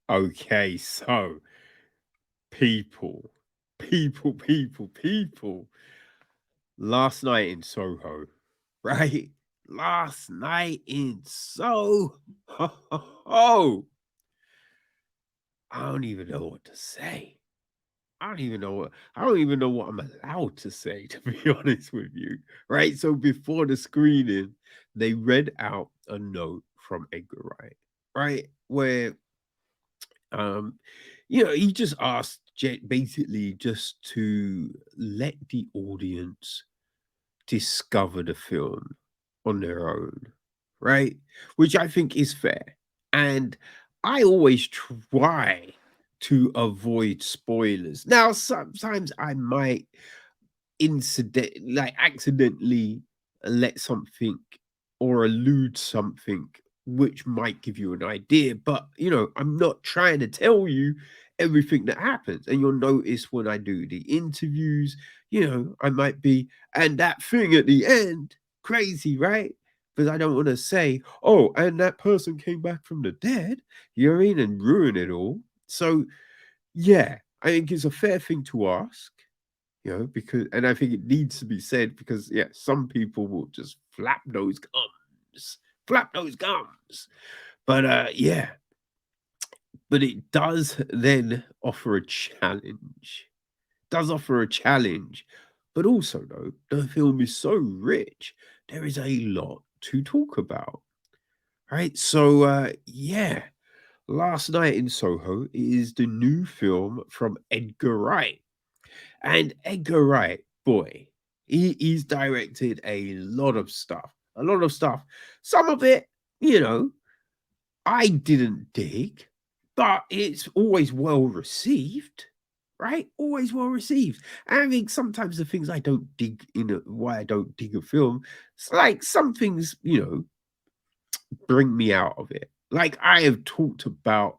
Okay, so people, people. Last night in Soho, right? Last night in Soho. I don't even know what to say. I don't even know what I'm allowed to say, to be honest with you. Right. So before the screening, they read out a note from Edgar Wright, right? Where um he just asked basically just to let the audience discover the film on their own, right? Which I think is fair. And I always try to avoid spoilers. Now, sometimes I might accidentally let something or allude something which might give you an idea, but I'm not trying to tell you everything that happens. And you'll notice when I do the interviews, I might be, and that thing at the end, crazy, right? Because I don't want to say, oh, and that person came back from the dead, you know what I mean, and ruin it all. So yeah, I think it's a fair thing to ask, because, and I think it needs to be said because, yeah, some people will just flap those gums. But yeah, but it does then offer a challenge. Does offer a challenge, but also though the film is so rich, there is a lot to talk about. Right, so yeah, Last Night in Soho is the new film from Edgar Wright. And Edgar Wright, boy, he's directed a lot of stuff. A lot of stuff. Some of it, you know, I didn't dig, but it's always well received, right? Always well received. And I think sometimes the things I don't dig why I don't dig a film, it's like some things, bring me out of it. Like I have talked about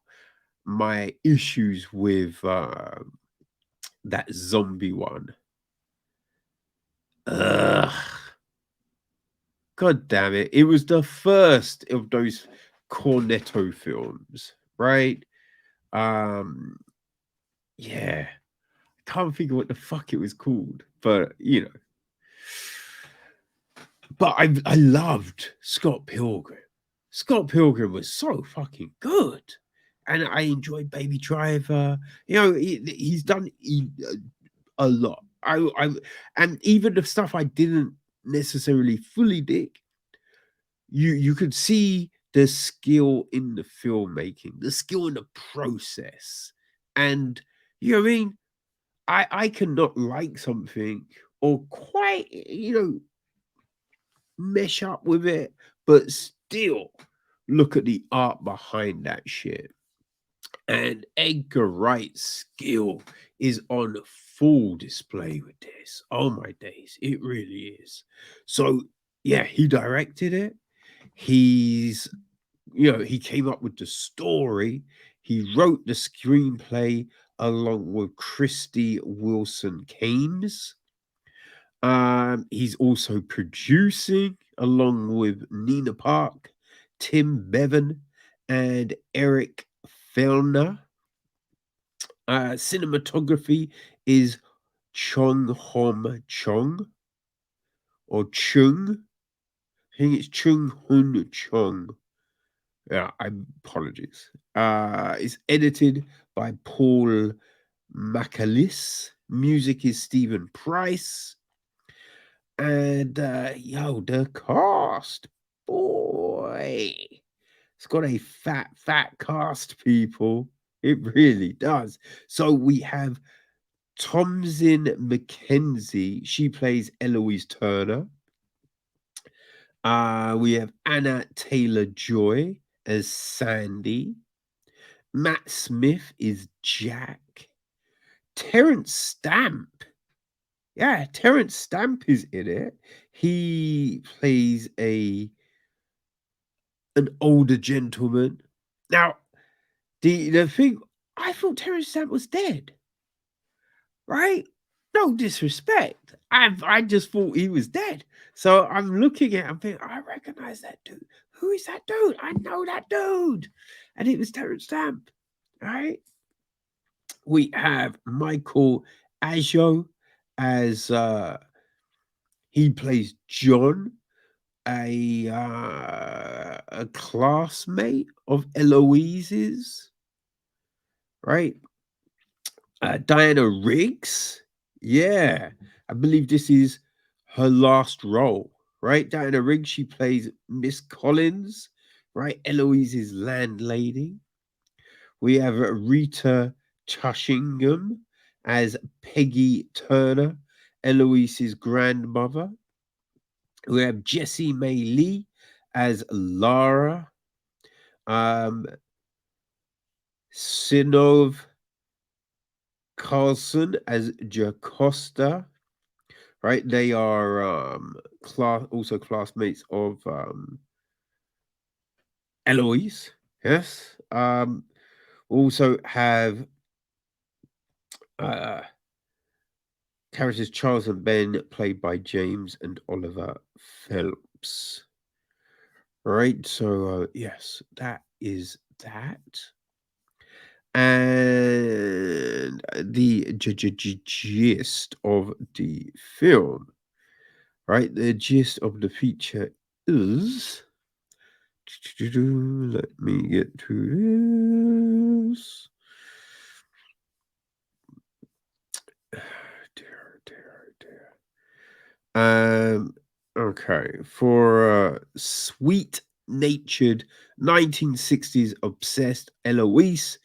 my issues with that zombie one. Ugh. God damn it. It was the first of those Cornetto films, right? Um yeah. I can't think of what the fuck it was called, but But I loved Scott Pilgrim. Scott Pilgrim was so fucking good. And I enjoyed Baby Driver. He's done a lot. And even the stuff I didn't necessarily fully dig, you could see the skill in the filmmaking, the skill in the process, and you know what I mean. I cannot like something or quite mesh up with it, but still look at the art behind that shit. And Edgar Wright's skill is on full display with this. Oh my days, it really is. So yeah, he directed it. He's he came up with the story. He wrote the screenplay along with Krysty Wilson-Cairns. He's also producing along with Nina Park, Tim Bevan, and Eric Fellner. Cinematography is Chong Hom Chong or Chung. I think it's Chung Hun Chong. Yeah, I apologies. It's edited by Paul Macalis. Music is Stephen Price. And the cast, boy, it's got a fat cast, people. It really does. So we have Thomasin McKenzie. She plays Eloise Turner. We have Anna Taylor Joy as Sandy. Matt Smith is Jack. Terence Stamp. Yeah, Terence Stamp is in it. He plays an older gentleman. Now, the thing, I thought Terence Stamp was dead, right? No disrespect. I just thought he was dead. So I'm looking at him thinking, I recognize that dude. Who is that dude? I know that dude. And it was Terence Stamp. right? We have Michael Ajo as he plays John, a classmate of Eloise's, right? Diana Riggs, yeah, I believe this is her last role, right? Diana Riggs, she plays Miss Collins, right? Eloise's landlady. We have Rita Tushingham as Peggy Turner, Eloise's grandmother. We have Jessie May Lee as Lara. Um, Sinov Carlson as Jacosta. Right, they are also classmates of Eloise. Yes. Also have uh characters Charles and Ben, played by James and Oliver Phelps. Right, so yes, that is that. And the gist of the film, right? The gist of the feature is, let me get to this. Dear. Okay, for sweet-natured 1960s obsessed Eloise,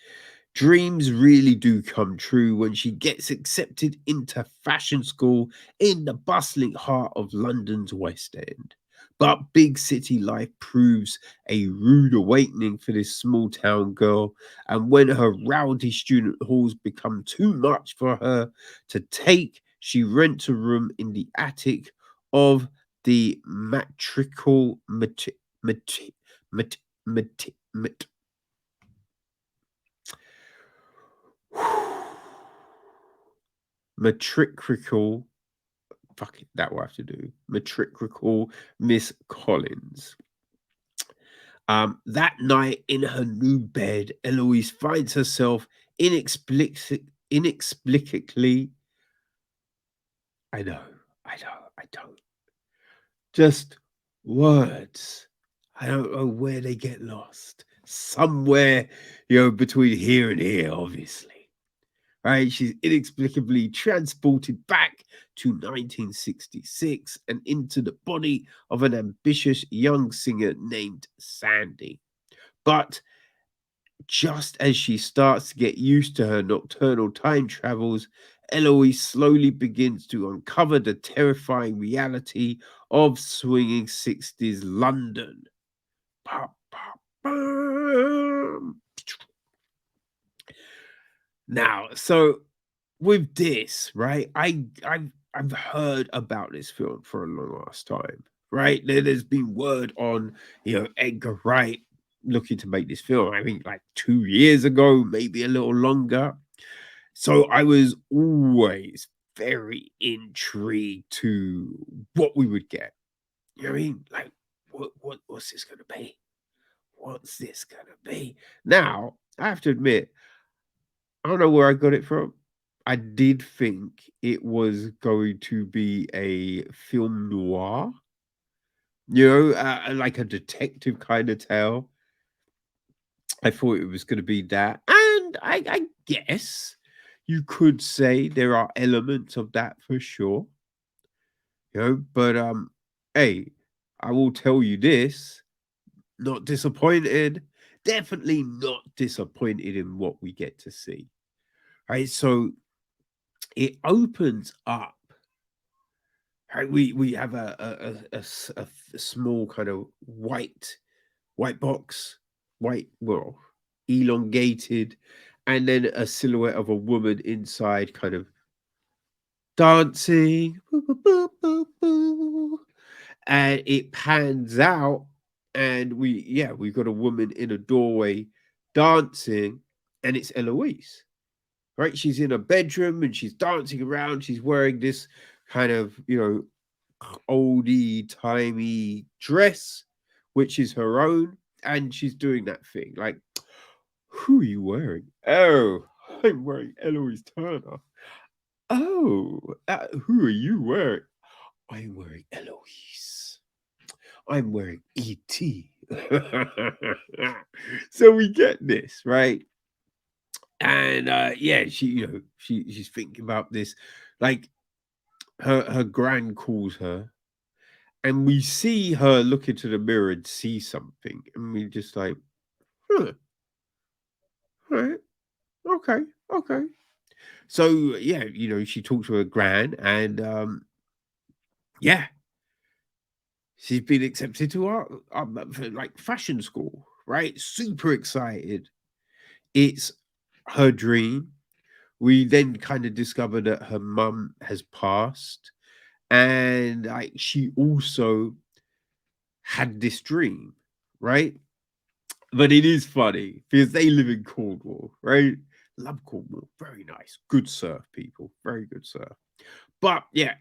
dreams really do come true when she gets accepted into fashion school in the bustling heart of London's West End. But big city life proves a rude awakening for this small town girl, and when her rowdy student halls become too much for her to take, she rents a room in the attic of the matrical matrical, fuck it, that will have to do. Matrical Miss Collins. That night in her new bed, Eloise finds herself inexplicably. I don't. Just words. I don't know where they get lost. Somewhere, between here and here, obviously. Right? She's inexplicably transported back to 1966 and into the body of an ambitious young singer named Sandy. But just as she starts to get used to her nocturnal time travels, Eloise slowly begins to uncover the terrifying reality of swinging 60s London. Pop, pop, bum. Now, so with this, right? I've heard about this film for a long ass time, right? There's been word on, Edgar Wright looking to make this film. I think like 2 years ago, maybe a little longer. So I was always very intrigued to what we would get. You know what I mean? Like, what's this gonna be? What's this gonna be? Now, I have to admit, I don't know where I got it from. I did think it was going to be a film noir, like a detective kind of tale. I thought it was going to be that. And I guess you could say there are elements of that for sure. But hey, I will tell you this, not disappointed. Definitely not disappointed in what we get to see. Right. So it opens up. Right, we have a small kind of white box, well, elongated, and then a silhouette of a woman inside, kind of dancing, boo, boo, boo, boo, boo. And it pans out, and we've got a woman in a doorway dancing, and it's Eloise. Right, she's in a bedroom and she's dancing around. She's wearing this kind of oldie timey dress, which is her own, and she's doing that thing like, Who are you wearing? Oh, I'm wearing Eloise Turner. Oh, who are you wearing? I'm wearing Eloise. I'm wearing ET. So we get this, right? And yeah, she, she's thinking about this. Like her gran calls her, and we see her look into the mirror and see something, and we just like, huh, right, okay, okay. So yeah, she talks to her gran, and yeah, she's been accepted to our for, like, fashion school, right? Super excited. It's her dream. We then kind of discover that her mum has passed, and like she also had this dream, right? But it is funny because they live in Cornwall, right? Love Cornwall, very nice, good surf people, very good surf. But yeah,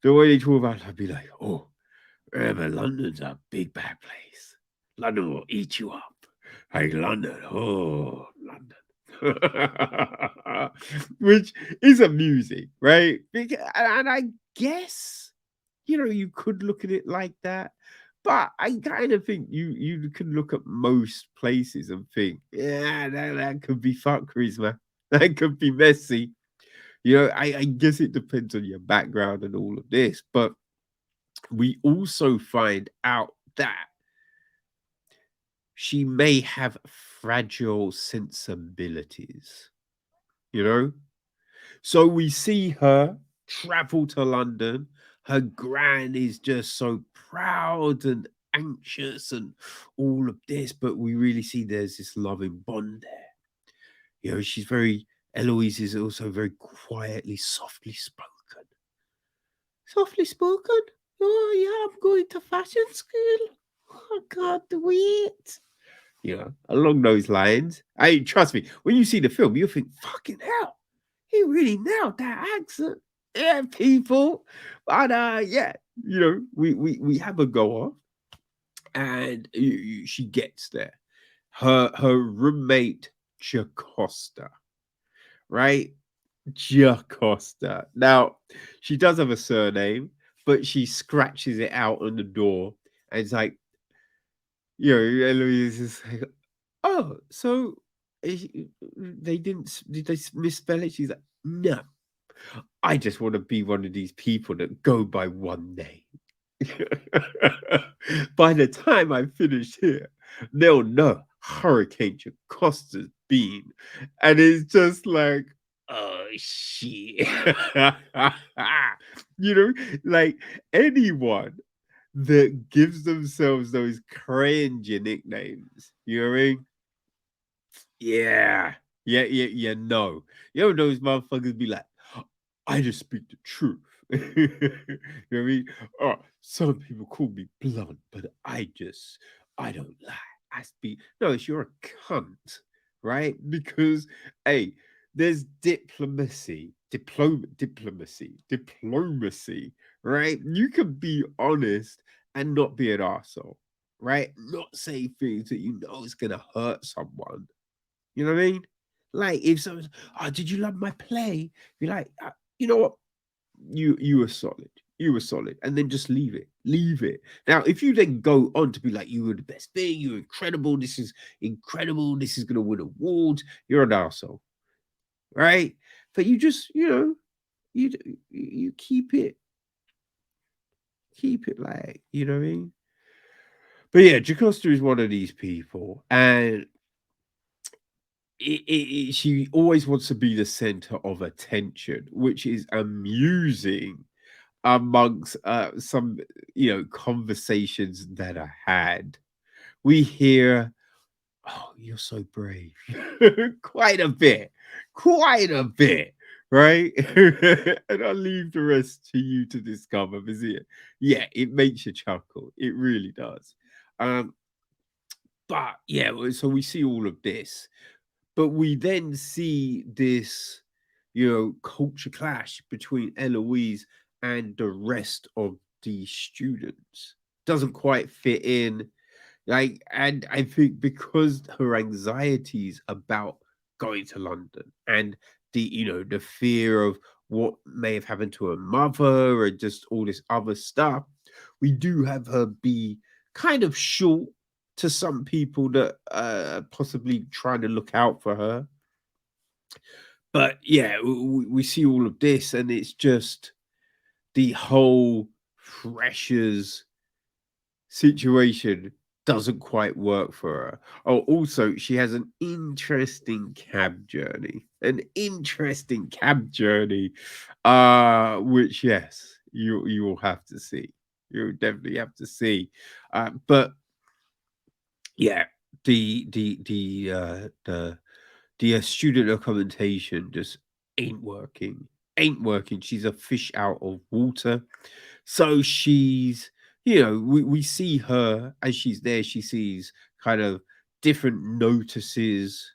the way they talk about it, I'd be like, oh, remember, London's a big bad place. London will eat you up. Like London, oh, London. Which is amusing, right? And I guess, you could look at it like that. But I kind of think you can look at most places and think, yeah, that could be fuckeries, man. That could be messy. I guess it depends on your background and all of this. But we also find out that she may have fragile sensibilities, you know? So we see her travel to London. Her gran is just so proud and anxious and all of this, but we really see there's this loving bond there. She's very, Eloise is also very quietly, softly spoken. Softly spoken? Oh, yeah, I'm going to fashion school. I can't wait. Along those lines. Trust me, when you see the film, you'll think, fucking hell, he really nailed that accent. Yeah, people. But yeah, we have a go off, and she gets there. Her roommate Jacosta, right? Jacosta. Now, she does have a surname, but she scratches it out on the door, and it's like, Eloise is like, oh, so did they misspell it? She's like, no, I just want to be one of these people that go by one name. By the time I finish here, they'll know Hurricane Jacosta's been. And it's just like, oh shit. Like anyone that gives themselves those cringy nicknames, you know what I mean? Yeah. Yeah, yeah, yeah, no. Those motherfuckers be like, I just speak the truth. You know what I mean? Oh, some people call me blunt, but I don't lie. I speak. No, it's you're a cunt, right? Because, hey, there's diplomacy, right? You can be honest and not be an arsehole, right? Not say things that you know is gonna hurt someone. You know what I mean? Like if someone's, oh, did you love my play? Be like, you know what? You were solid. You were solid. And then just leave it. Leave it. Now, if you then go on to be like, you were the best thing, you're incredible, this is incredible, this is gonna win awards, you're an arsehole. Right? But you just, you you keep it like, you know what I mean? But yeah, Jacosta is one of these people, and she always wants to be the center of attention, which is amusing amongst some conversations that are had. We hear, oh, you're so brave. Quite a bit, right? And I'll leave the rest to you to discover, because it makes you chuckle, it really does. um but yeah, so we see all of this. But we then see this, culture clash between Eloise and the rest of the students. Doesn't quite fit in. Like, and I think because her anxieties about going to London and the fear of what may have happened to her mother and just all this other stuff, we do have her be kind of short to some people that possibly trying to look out for her. But yeah, we see all of this, and it's just the whole pressures situation doesn't quite work for her. Oh, also, she has an interesting cab journey. An interesting cab journey, which yes, you will have to see. You'll definitely have to see. But yeah, the student accommodation just ain't working. Ain't working. She's a fish out of water. So she's, we see her as she's there, she sees kind of different notices,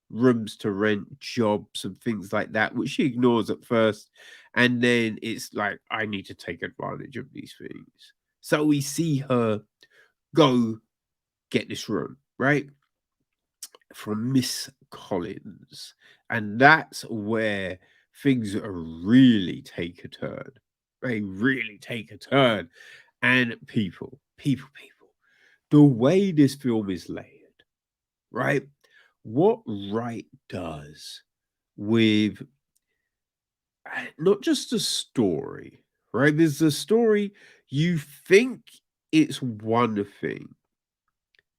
rooms to rent, jobs, and things like that, which she ignores at first. And then it's like, I need to take advantage of these things. So we see her go get this room, right? From Miss Collins. And that's where things really take a turn. They really take a turn. And people, the way this film is layered, right? What Wright does with not just a story, right? There's a story, you think it's one thing,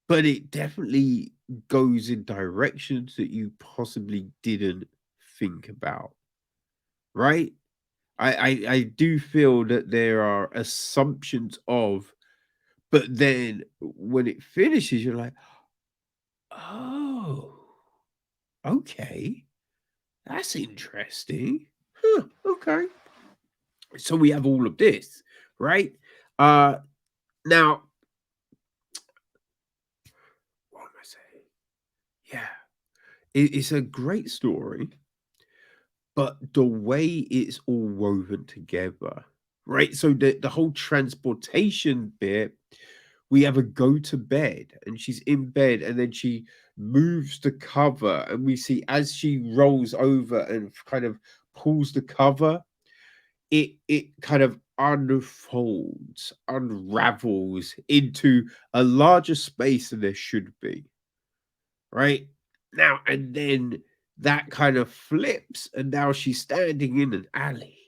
but it definitely goes in directions that you possibly didn't think about, right? I do feel that there are assumptions of, but then when it finishes, you're like, oh, okay, that's interesting. Huh, okay. So we have all of this, right? Now, what am I saying? Yeah, it's a great story, but the way it's all woven together, right? So the whole transportation bit, we have a go to bed and she's in bed and then she moves the cover and we see as she rolls over and kind of pulls the cover, it kind of unfolds, unravels into a larger space than there should be, right? Now, and then that kind of flips, and now she's standing in an alley,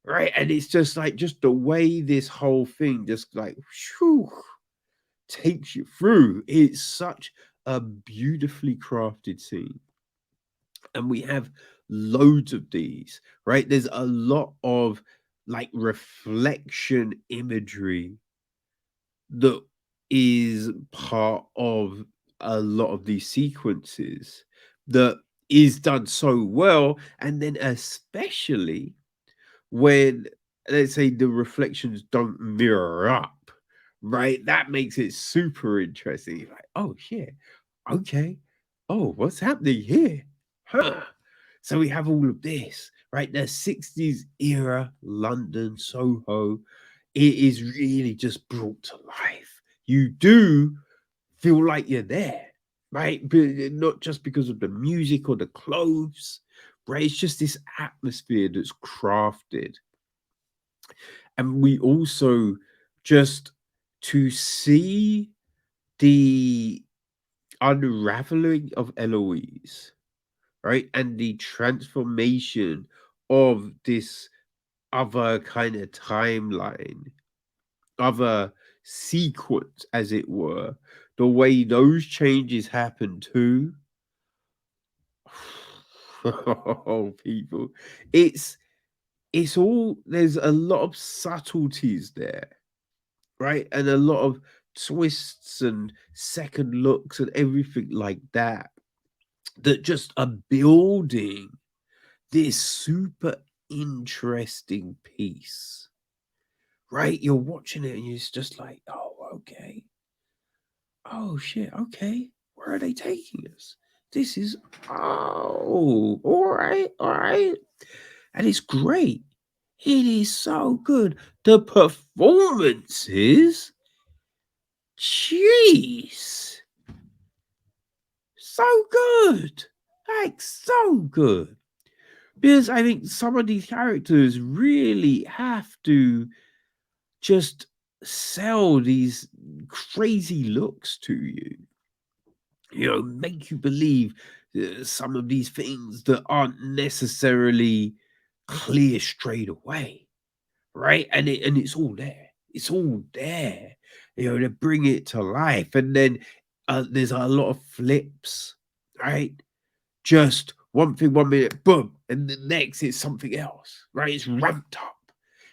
right? And it's just like, just the way this whole thing just like, whew, takes you through. It's such a beautifully crafted scene. And we have loads of these, right? There's a lot of like reflection imagery that is part of a lot of these sequences that is done so well. And then, especially when, let's say, the reflections don't mirror up, right? That makes it super interesting. You're like, oh shit, okay. Oh, what's happening here? Huh. So we have all of this, right? The 60s era London, Soho. It is really just brought to life. You do feel like you're there, right? But not just because of the music or the clothes, right? It's just this atmosphere that's crafted. And we also just to see the unraveling of Eloise, right? And the transformation of this other kind of timeline, other sequence, as it were, the way those changes happen too. Oh, people, it's it's all, there's a lot of subtleties there, right? And a lot of twists and second looks and everything like that that just are building this super interesting piece, right? You're watching it and it's just like, oh, okay. Oh, shit. Okay. Where are they taking us? This is, oh, all right. All right. And it's great. It is so good. The performances, Jeez. So good. Like, so good. Because I think some of these characters really have to just sell these crazy looks to you, make you believe some of these things that aren't necessarily clear straight away, right? And it's all there. It's all there, to bring it to life. And then there's a lot of flips, right? Just one thing, 1 minute, boom, and the next it's something else, right? It's ramped up,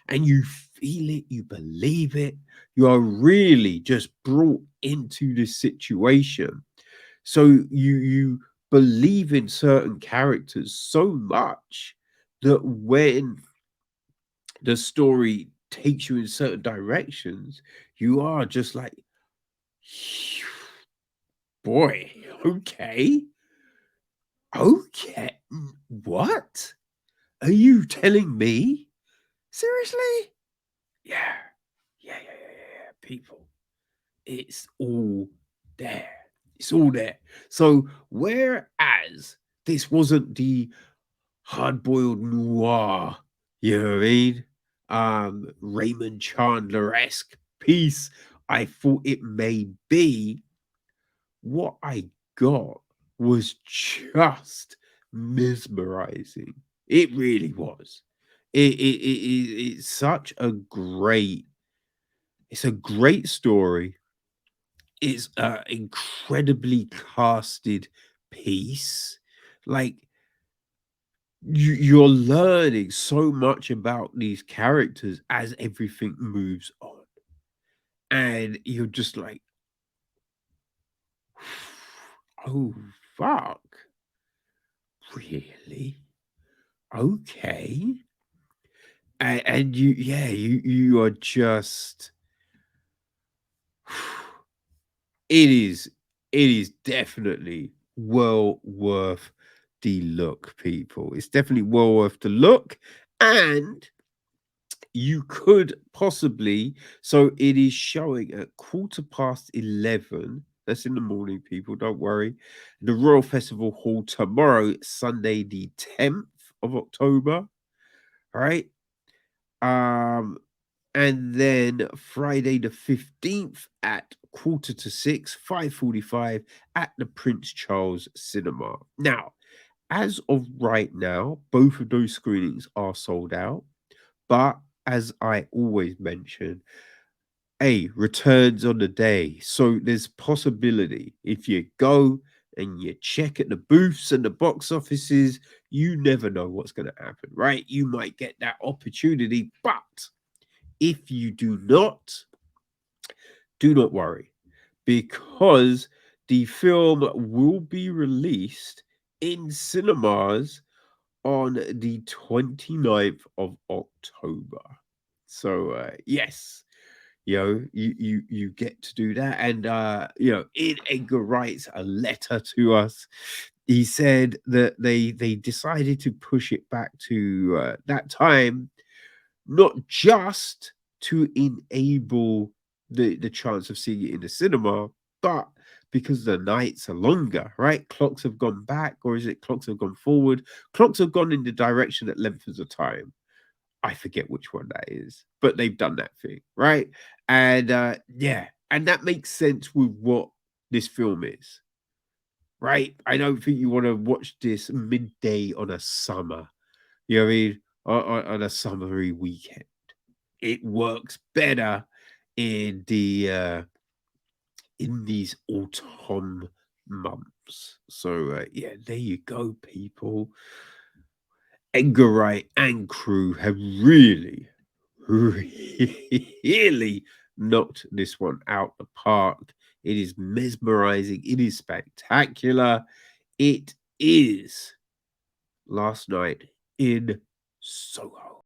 and you feel it, you believe it, you are really just brought into this situation. So you believe in certain characters so much that when the story takes you in certain directions, you are just like, boy, okay. Okay. What? Are you telling me? Seriously? Yeah. Yeah. People, it's all there. It's all there. So, whereas this wasn't the hard boiled noir, you know what I mean? Raymond Chandler esque piece, I thought it may be. What I got was just mesmerizing. It really was. It's such a great, it's a great story. It's a incredibly casted piece. Like, you're learning so much about these characters as everything moves on. And you're just like, oh fuck. Really? Okay. And you, yeah, you are just it is definitely well worth the look, people. It's definitely well worth the look. And you could possibly, so it is showing at 11:15. That's in the morning, people. Don't worry. The Royal Festival Hall tomorrow, Sunday, the 10th of October. All right. Um, and then Friday the 15th at 5:45, 5:45 at the Prince Charles Cinema. Now, as of right now, both of those screenings are sold out. But as I always mention, returns on the day. So there's possibility if you go and you check at the booths and the box offices, you never know what's going to happen, right? You might get that opportunity, but if you do not worry, because the film will be released in cinemas on the 29th of October. So yes, you get to do that. And in Edgar Wright's a letter to us, he said that they decided to push it back to that time, not just to enable the chance of seeing it in the cinema, but because the nights are longer, right? Clocks have gone back, or is it clocks have gone forward? Clocks have gone in the direction that lengthens the time. I forget which one that is, but they've done that thing, right? And yeah, and that makes sense with what this film is, right? I don't think you want to watch this midday on a summer, you know what I mean? On a summery weekend. It works better in these autumn months. So yeah, there you go, people. Edgar Wright and crew have really knocked this one out the park. It is mesmerizing. It is spectacular. It is Last Night in Soho.